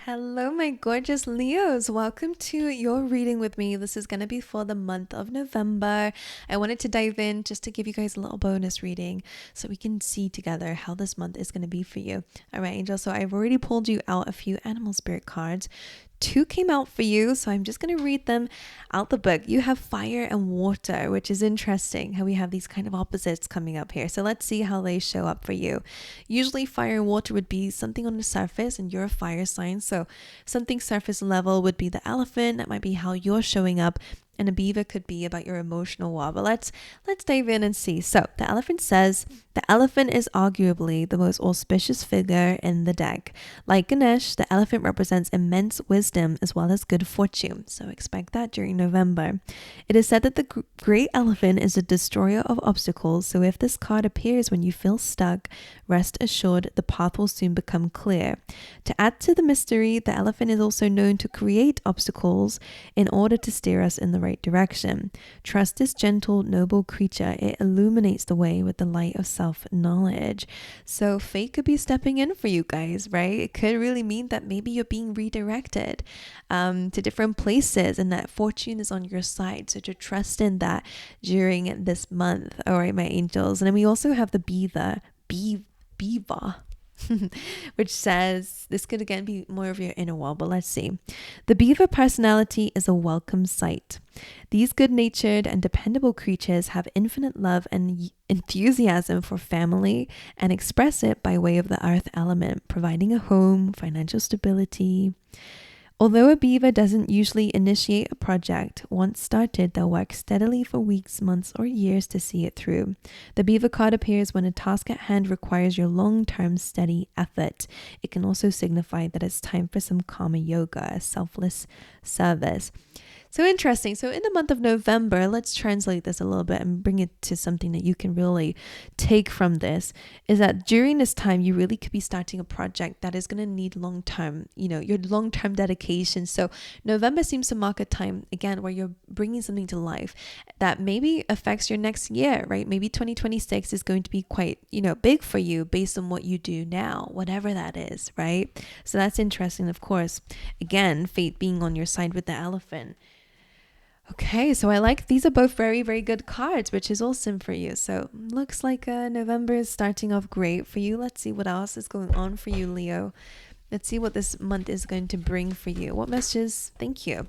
Hello, my gorgeous Leos. Welcome to your reading with me. This is going to be for the month of November. I wanted to dive in just to give you guys a little bonus reading so we can see together how this month is going to be for you. All right, Angel. So I've already pulled you out a few animal spirit cards. 2 came out for you, so I'm just going to read them out the book. You have fire and water, which is interesting how we have these kind of opposites coming up here. So let's see how they show up for you. Usually fire and water would be something on the surface, and you're a fire sign, so something surface level would be the elephant. That might be how you're showing up. And a beaver could be about your emotional wall. But let's dive in and see. So the elephant says, the elephant is arguably the most auspicious figure in the deck. Like Ganesh, the elephant represents immense wisdom as well as good fortune. So expect that during November. It is said that the great elephant is a destroyer of obstacles. So if this card appears when you feel stuck, rest assured the path will soon become clear. To add to the mystery, the elephant is also known to create obstacles in order to steer us in the right direction. Trust this gentle, noble creature. It illuminates the way with the light of self-knowledge. So fate could be stepping in for you guys, right? It could really mean that maybe you're being redirected to different places and that fortune is on your side. So to trust in that during this month. All right, my angels. And then we also have the beaver. Which says, this could again be more of your inner wall, but let's see. The beaver personality is a welcome sight. These good-natured and dependable creatures have infinite love and enthusiasm for family and express it by way of the earth element, providing a home, financial stability. Although a beaver doesn't usually initiate a project, once started, they'll work steadily for weeks, months, or years to see it through. The beaver card appears when a task at hand requires your long-term steady effort. It can also signify that it's time for some karma yoga, selfless service. So interesting. So in the month of November, let's translate this a little bit and bring it to something that you can really take from this, is that during this time, you really could be starting a project that is going to need long-term, your long-term dedication. So November seems to mark a time, again, where you're bringing something to life that maybe affects your next year, right? Maybe 2026 is going to be quite, big for you based on what you do now, whatever that is, right? So that's interesting, of course. Again, fate being on your side with the elephant. Okay, so I like, these are both very, very good cards, which is awesome for you. So looks like November is starting off great for you. Let's see what else is going on for you, Leo. Let's see what this month is going to bring for you. What messages? Thank you.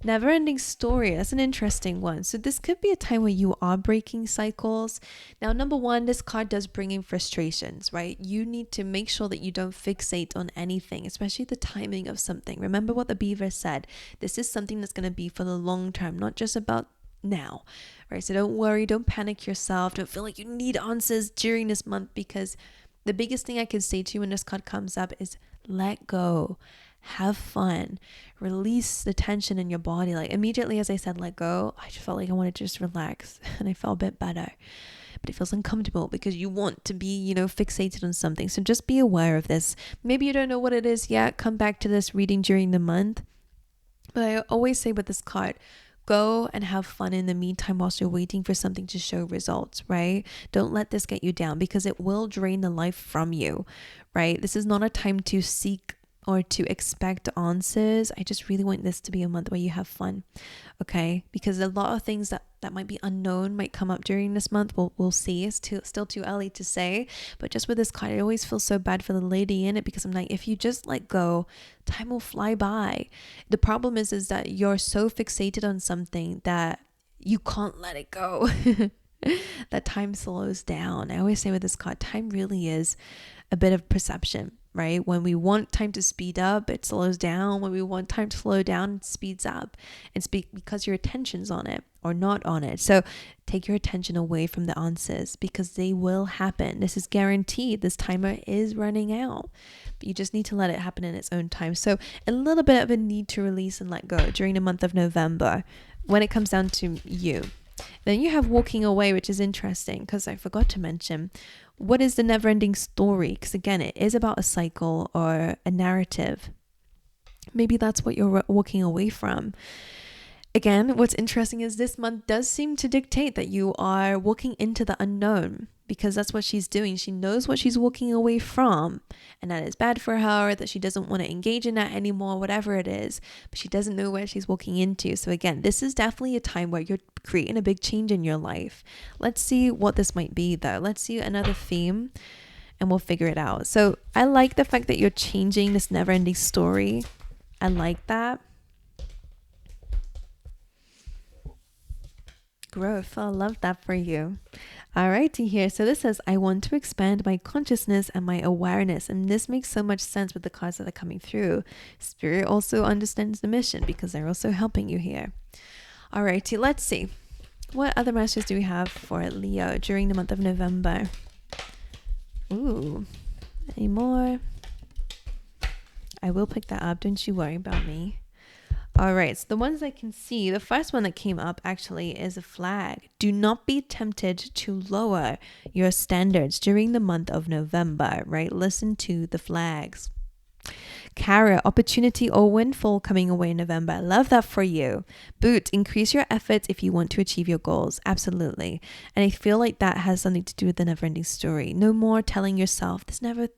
Never-ending story. That's an interesting one. So this could be a time where you are breaking cycles. Now, number one, this card does bring in frustrations, right? You need to make sure that you don't fixate on anything, especially the timing of something. Remember what the beaver said. This is something that's going to be for the long term, not just about now, right? So don't worry, don't panic yourself. Don't feel like you need answers during this month, because the biggest thing I can say to you when this card comes up is let go. Have fun, release the tension in your body. Like immediately as I said let go, I just felt like I wanted to just relax and I felt a bit better, but it feels uncomfortable because you want to be, fixated on something. So just be aware of this. Maybe you don't know what it is yet. Come back to this reading during the month. But I always say with this card, go and have fun in the meantime whilst you're waiting for something to show results, right? Don't let this get you down because it will drain the life from you, right? This is not a time to seek or to expect answers. I just really want this to be a month where you have fun, okay? Because a lot of things that might be unknown might come up during this month. We'll see. It's still too early to say. But just with this card, I always feel so bad for the lady in it, because I'm like, if you just let go, time will fly by. The problem is that you're so fixated on something that you can't let it go. That time slows down. I always say with this card, time really is a bit of perception, right? When we want time to speed up, it slows down. When we want time to slow down, it speeds up. It's because your attention's on it or not on it. So take your attention away from the answers because they will happen. This is guaranteed. This timer is running out. But you just need to let it happen in its own time. So a little bit of a need to release and let go during the month of November when it comes down to you. Then you have walking away, which is interesting because I forgot to mention, what is the never-ending story? Because again, it is about a cycle or a narrative. Maybe that's what you're walking away from. Again, what's interesting is this month does seem to dictate that you are walking into the unknown, because that's what she's doing. She knows what she's walking away from, and that is bad for her, that she doesn't want to engage in that anymore, whatever it is, but she doesn't know where she's walking into. So again, this is definitely a time where you're creating a big change in your life. Let's see what this might be though. Let's see another theme and we'll figure it out. So I like the fact that you're changing this never-ending story. I like that. Growth. I love that for you. All righty here. So this says, I want to expand my consciousness and my awareness. And this makes so much sense with the cards that are coming through. Spirit also understands the mission because they're also helping you here. All righty. Let's see. What other messages do we have for Leo during the month of November? Ooh, any more? I will pick that up. Don't you worry about me. All right, so the ones I can see, the first one that came up actually is a flag. Do not be tempted to lower your standards during the month of November, right? Listen to the flags. Kara, opportunity or windfall coming away in November. Love that for you. Boot, increase your efforts if you want to achieve your goals. Absolutely. And I feel like that has something to do with the never-ending story. No more telling yourself,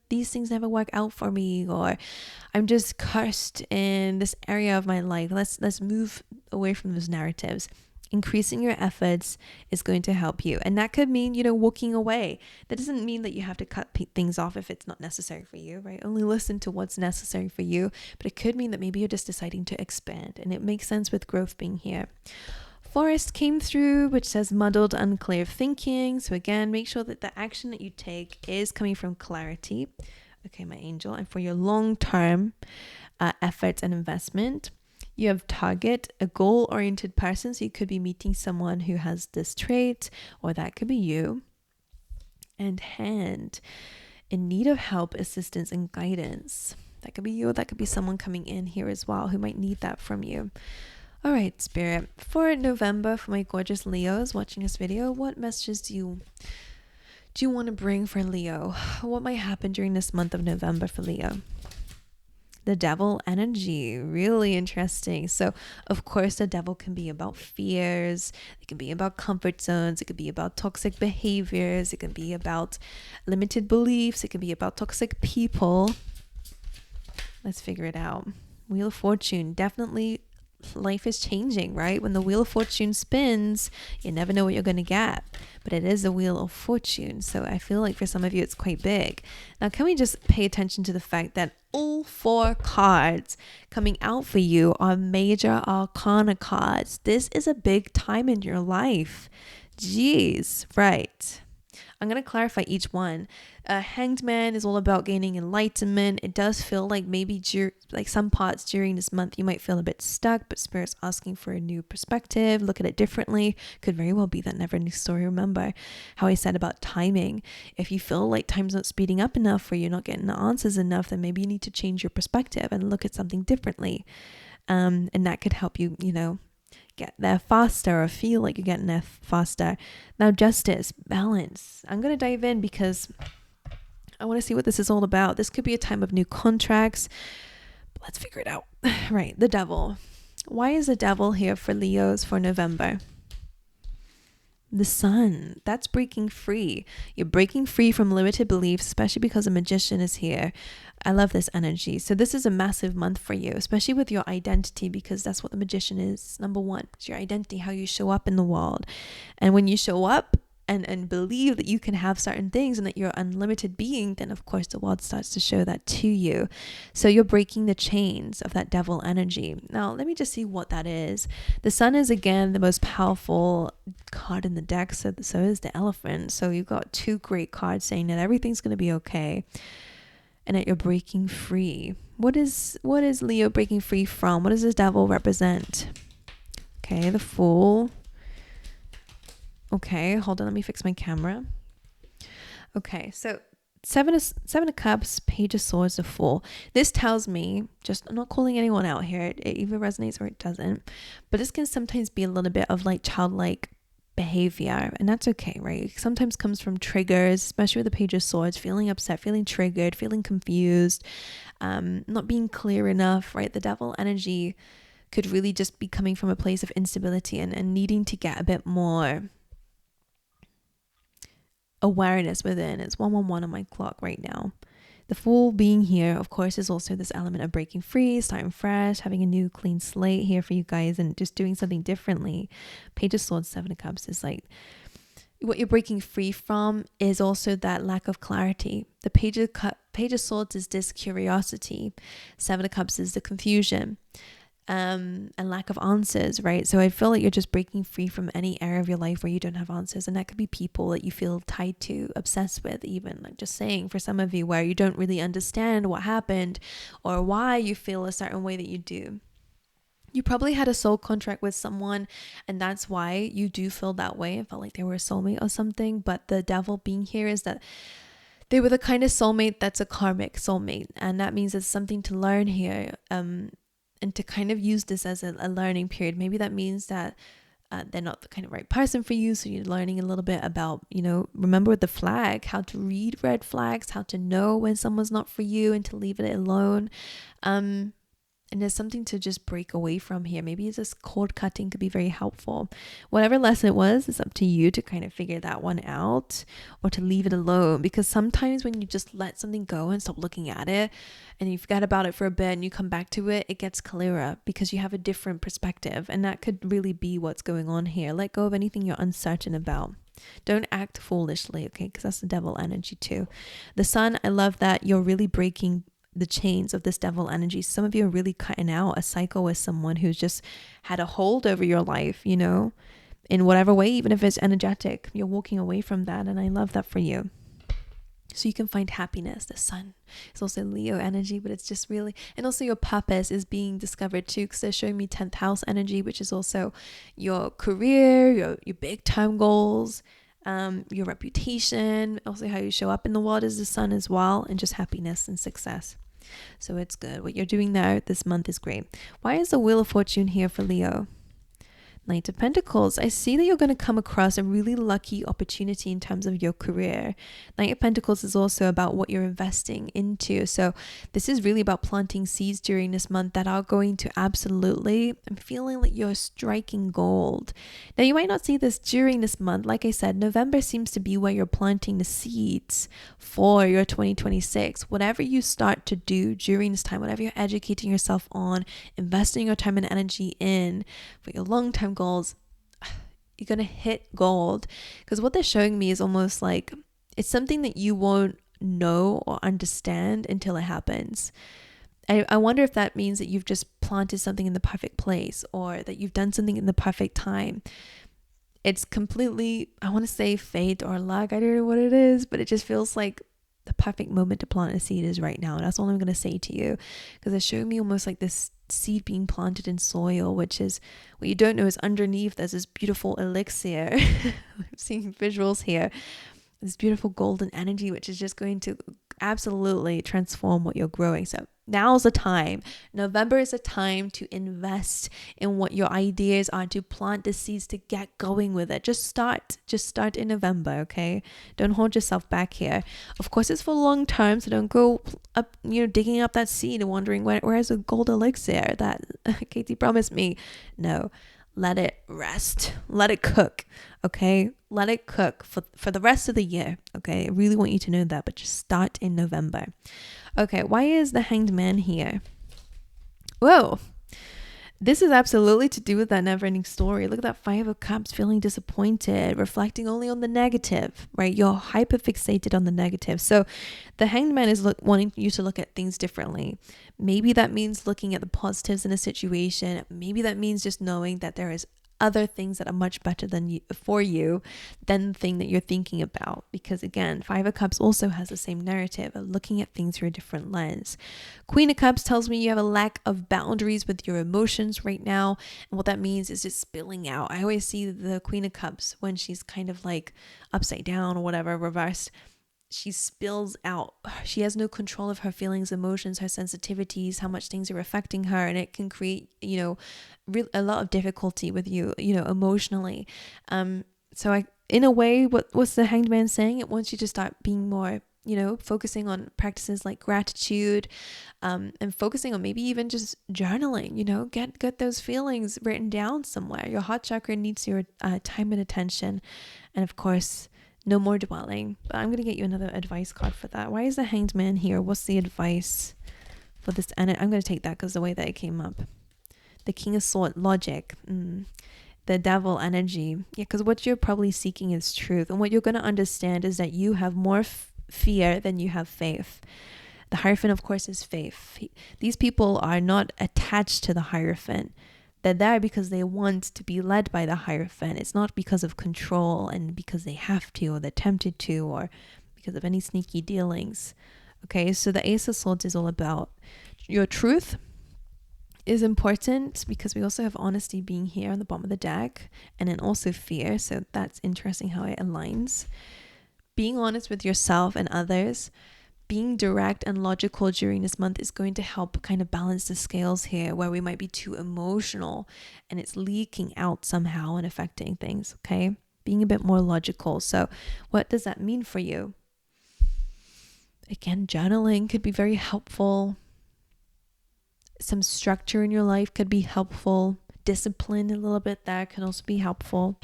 these things never work out for me, or I'm just cursed in this area of my life. Let's move away from those narratives. Increasing your efforts is going to help you. And that could mean, walking away. That doesn't mean that you have to cut things off if it's not necessary for you, right? Only listen to what's necessary for you. But it could mean that maybe you're just deciding to expand. And it makes sense with growth being here. Forest came through, which says muddled, unclear thinking. So again, make sure that the action that you take is coming from clarity. Okay, my angel. And for your long-term efforts and investment. You have target, a goal-oriented person. So you could be meeting someone who has this trait, or that could be you. And hand, in need of help, assistance, and guidance. That could be you, or that could be someone coming in here as well who might need that from you. All right, Spirit. For November, for my gorgeous Leos watching this video, what messages do you want to bring for Leo? What might happen during this month of November for Leo? The devil energy, really interesting. So of course the devil can be about fears, it can be about comfort zones, it could be about toxic behaviors, it can be about limited beliefs, it can be about toxic people. Let's figure it out. Wheel of Fortune, definitely life is changing, right? When the Wheel of Fortune spins, you never know what you're going to get, but it is the Wheel of Fortune. So I feel like for some of you, it's quite big. Now, can we just pay attention to the fact that all 4 cards coming out for you are major arcana cards? This is a big time in your life. Jeez, right. I'm going to clarify each one. Hanged Man is all about gaining enlightenment. It does feel like maybe like some parts during this month you might feel a bit stuck, but Spirit's asking for a new perspective, look at it differently. Could very well be that never-ending story. Remember how I said about timing. If you feel like time's not speeding up enough or you're not getting the answers enough, then maybe you need to change your perspective and look at something differently. And that could help you, get there faster, or feel like you're getting there faster. Now, justice, balance. I'm going to dive in because I want to see what this is all about. This could be a time of new contracts. But let's figure it out. Right, the devil. Why is the devil here for Leos for November? The sun, that's breaking free. You're breaking free from limited beliefs, especially because a magician is here. I love this energy. So this is a massive month for you, especially with your identity, because that's what the magician is. Number 1, it's your identity, how you show up in the world. And when you show up and believe that you can have certain things and that you're an unlimited being, then of course the world starts to show that to you. So you're breaking the chains of that devil energy. Now let me just see what that is. The sun is again the most powerful card in the deck, so is the elephant. So you've got 2 great cards saying that everything's going to be okay and that you're breaking free. What is Leo breaking free from? What does this devil represent? Okay, the Fool. Okay, hold on, let me fix my camera. Okay, so Seven of Cups, Page of Swords, the Fool. This tells me, I'm not calling anyone out here, it either resonates or it doesn't, but this can sometimes be a little bit of like childlike behavior, and that's okay, right? It sometimes comes from triggers, especially with the Page of Swords, feeling upset, feeling triggered, feeling confused, not being clear enough, right? The devil energy could really just be coming from a place of instability and needing to get a bit more awareness within. It's 111 on my clock right now. The Fool being here, of course, is also this element of breaking free, starting fresh, having a new clean slate here for you guys, and just doing something differently. Page of Swords, Seven of Cups is like what you're breaking free from is also that lack of clarity. The Page of Swords is this curiosity. Seven of Cups is the confusion. And lack of answers, right? So I feel like you're just breaking free from any area of your life where you don't have answers, and that could be people that you feel tied to, obsessed with, even like just saying for some of you where you don't really understand what happened or why you feel a certain way that you do. You probably had a soul contract with someone, and that's why you do feel that way. I felt like they were a soulmate or something, but the Devil being here is that they were the kind of soulmate that's a karmic soulmate, and that means there's something to learn here. And to kind of use this as a learning period. Maybe that means that they're not the kind of right person for you. So you're learning a little bit about, remember with the flag, how to read red flags, how to know when someone's not for you and to leave it alone. And there's something to just break away from here. Maybe this cord cutting could be very helpful. Whatever lesson it was, it's up to you to kind of figure that one out or to leave it alone. Because sometimes when you just let something go and stop looking at it and you forget about it for a bit and you come back to it, it gets clearer because you have a different perspective. And that could really be what's going on here. Let go of anything you're uncertain about. Don't act foolishly, okay? Because that's the Devil energy too. The Sun, I love that you're really breaking the chains of this Devil energy. Some of you are really cutting out a cycle with someone who's just had a hold over your life, in whatever way, even if it's energetic. You're walking away from that, and I love that for you. So you can find happiness. The Sun is also Leo energy, but it's just really, and also your purpose is being discovered too, because they're showing me 10th house energy, which is also your career, your big time goals, your reputation, also how you show up in the world as the Sun as well, and just happiness and success. So it's good. What you're doing there this month is great. Why is the Wheel of Fortune here for Leo? Knight of Pentacles. I see that you're going to come across a really lucky opportunity in terms of your career. Knight of Pentacles is also about what you're investing into. So this is really about planting seeds during this month that are going to absolutely, I'm feeling like you're striking gold. Now you might not see this during this month. Like I said, November seems to be where you're planting the seeds for your 2026. Whatever you start to do during this time, whatever you're educating yourself on, investing your time and energy in for your long-term goals, you're gonna hit gold. Because what they're showing me is almost like it's something that you won't know or understand until it happens. I wonder if that means that you've just planted something in the perfect place, or that you've done something in the perfect time. It's completely, I want to say fate or luck, I don't know what it is, but it just feels like the perfect moment to plant a seed is right now. And that's all I'm going to say to you, because they're showing me almost like this seed being planted in soil, which is what you don't know is underneath there's this beautiful elixir. I'm seeing visuals here, this beautiful golden energy, which is just going to absolutely transform what you're growing. So now's the time. November is a time to invest in what your ideas are, to plant the seeds, to get going with it. Just start in November, okay? Don't hold yourself back here. Of course, it's for long term, so don't go up, digging up that seed and wondering where's the gold elixir that Katie promised me. No, let it rest. Let it cook, okay? Let it cook for the rest of the year, okay? I really want you to know that, but just start in November. Okay, why is the Hanged Man here? Whoa. This is absolutely to do with that never-ending story. Look at that Five of Cups, feeling disappointed, reflecting only on the negative, right? You're hyper-fixated on the negative. So the Hanged Man is wanting you to look at things differently. Maybe that means looking at the positives in a situation. Maybe that means just knowing that there is other things that are much better than the thing that you're thinking about. Because again, Five of Cups also has the same narrative of looking at things through a different lens. Queen of Cups tells me you have a lack of boundaries with your emotions right now, and what that means is just spilling out. I always see the Queen of Cups when she's kind of like upside down or whatever, reversed. She spills out. She has no control of her feelings, emotions, her sensitivities, how much things are affecting her, and it can create, a lot of difficulty with you, emotionally. So in a way, what's the Hanged Man saying? It wants you to start being more focusing on practices like gratitude, and focusing on maybe even just journaling, get those feelings written down somewhere. Your heart chakra needs your time and attention. And of course, no more dwelling. But I'm going to get you another advice card for that. Why is the Hanged Man here? What's the advice for this? And I'm going to take that because the way that it came up. The King of Swords, logic. The Devil energy. Yeah, because what you're probably seeking is truth. And what you're going to understand is that you have more fear than you have faith. The Hierophant, of course, is faith. These people are not attached to the Hierophant. They're there because they want to be led by the Hierophant. It's not because of control and because they have to or they're tempted to or because of any sneaky dealings. Okay, so the Ace of Swords is all about your truth is important because we also have honesty being here on the bottom of the deck, and then also fear. So that's interesting how it aligns. Being honest with yourself and others, being direct and logical during this month is going to help kind of balance the scales here where we might be too emotional and it's leaking out somehow and affecting things, okay? Being a bit more logical. So what does that mean for you? Again, journaling could be very helpful. Some structure in your life could be helpful. Discipline a little bit there can also be helpful.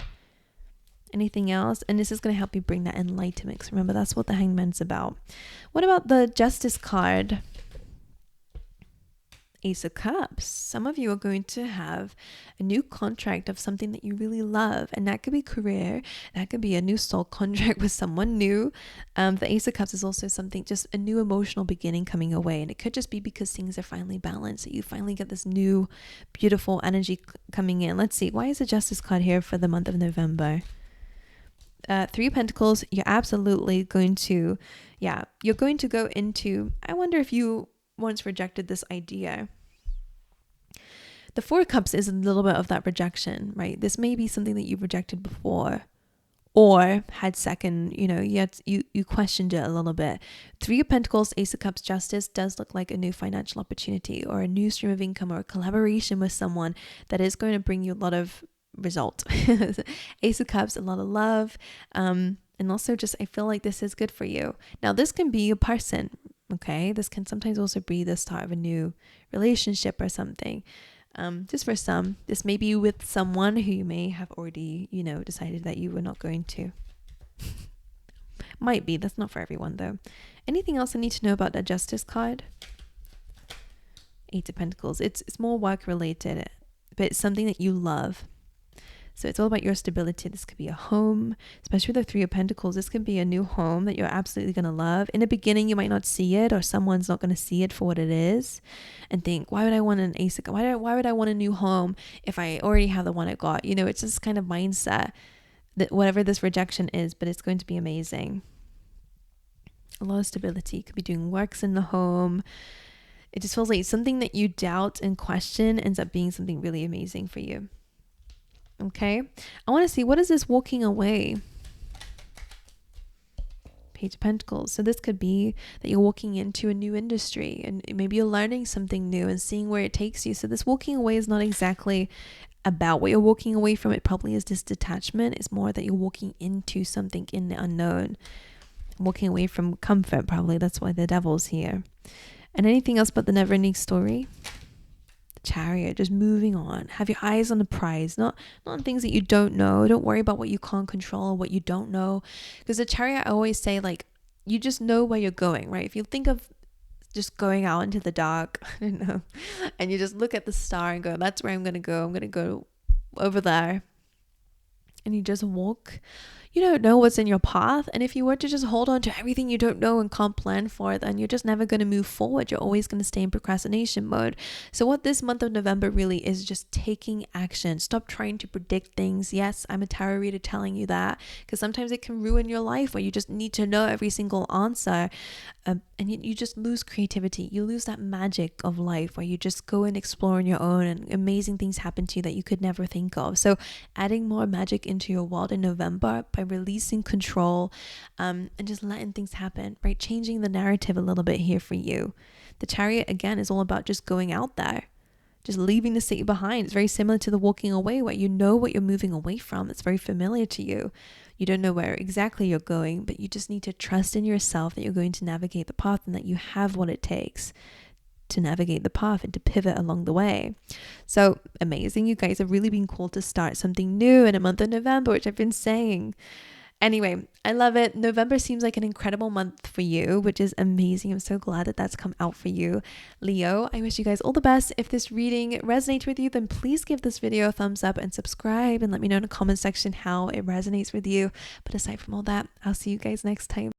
Anything else? And this is going to help you bring that enlightenment. Because remember, that's what the Hangman's about. What about the Justice card? Ace of Cups. Some of you are going to have a new contract of something that you really love, and that could be career, that could be a new soul contract with someone new. The Ace of Cups is also something, just a new emotional beginning coming away, and it could just be because things are finally balanced, that you finally get this new beautiful energy coming in. Let's see, why is the Justice card here for the month of November? Three of Pentacles. You're absolutely going to, you're going to go into, I wonder if you once rejected this idea. The Four of Cups is a little bit of that rejection, right? This may be something that you've rejected before or had second, you questioned it a little bit. Three of Pentacles, Ace of Cups, Justice does look like a new financial opportunity or a new stream of income or a collaboration with someone that is going to bring you a lot of result. Ace of Cups, a lot of love, and also just I feel like this is good for you. Now this can be a person, okay? This can sometimes also be the start of a new relationship or something. Just for some, this may be with someone who you may have already, decided that you were not going to. Might be. That's not for everyone though. Anything else I need to know about that Justice card? Eight of Pentacles. It's more work related, but it's something that you love. So it's all about your stability. This could be a home, especially with the Three of Pentacles. This could be a new home that you're absolutely going to love. In the beginning, you might not see it, or someone's not going to see it for what it is and think, why would I want an Ace of Cups? Why would I want a new home if I already have the one I got? It's just kind of mindset that whatever this rejection is, but it's going to be amazing. A lot of stability. You could be doing works in the home. It just feels like something that you doubt and question ends up being something really amazing for you. Okay, I want to see, what is this walking away? Page of Pentacles. So this could be that you're walking into a new industry and maybe you're learning something new and seeing where it takes you. So this walking away is not exactly about what you're walking away from. It probably is this detachment. It's more that you're walking into something in the unknown. Walking away from comfort, probably. That's why the Devil's here. And anything else but the never-ending story? Chariot, just moving on. Have your eyes on the prize, not on things that you don't know. Don't worry about what you can't control, what you don't know, because the Chariot, I always say, like, you just know where you're going, right? If you think of just going out into the dark, I don't know, and you just look at the star and go, that's where I'm gonna go over there, and you just walk. You don't know what's in your path, and if you were to just hold on to everything you don't know and can't plan for, then you're just never going to move forward. You're always going to stay in procrastination mode. So what this month of November really is just taking action. Stop trying to predict things. Yes, I'm a tarot reader telling you that, because sometimes it can ruin your life where you just need to know every single answer, and you just lose creativity. You lose that magic of life where you just go and explore on your own and amazing things happen to you that you could never think of. So adding more magic into your world in November by releasing control, and just letting things happen, right? Changing the narrative a little bit here for you. The Chariot, again, is all about just going out there, just leaving the city behind. It's very similar to the walking away, where you know what you're moving away from. It's very familiar to you. You don't know where exactly you're going, but you just need to trust in yourself that you're going to navigate the path and that you have what it takes to navigate the path and to pivot along the way. So amazing. You guys have really been called to start something new in a month of November, which I've been saying. Anyway, I love it. November seems like an incredible month for you, which is amazing. I'm so glad that that's come out for you, Leo. I wish you guys all the best. If this reading resonates with you, then please give this video a thumbs up and subscribe and let me know in the comment section how it resonates with you. But aside from all that, I'll see you guys next time.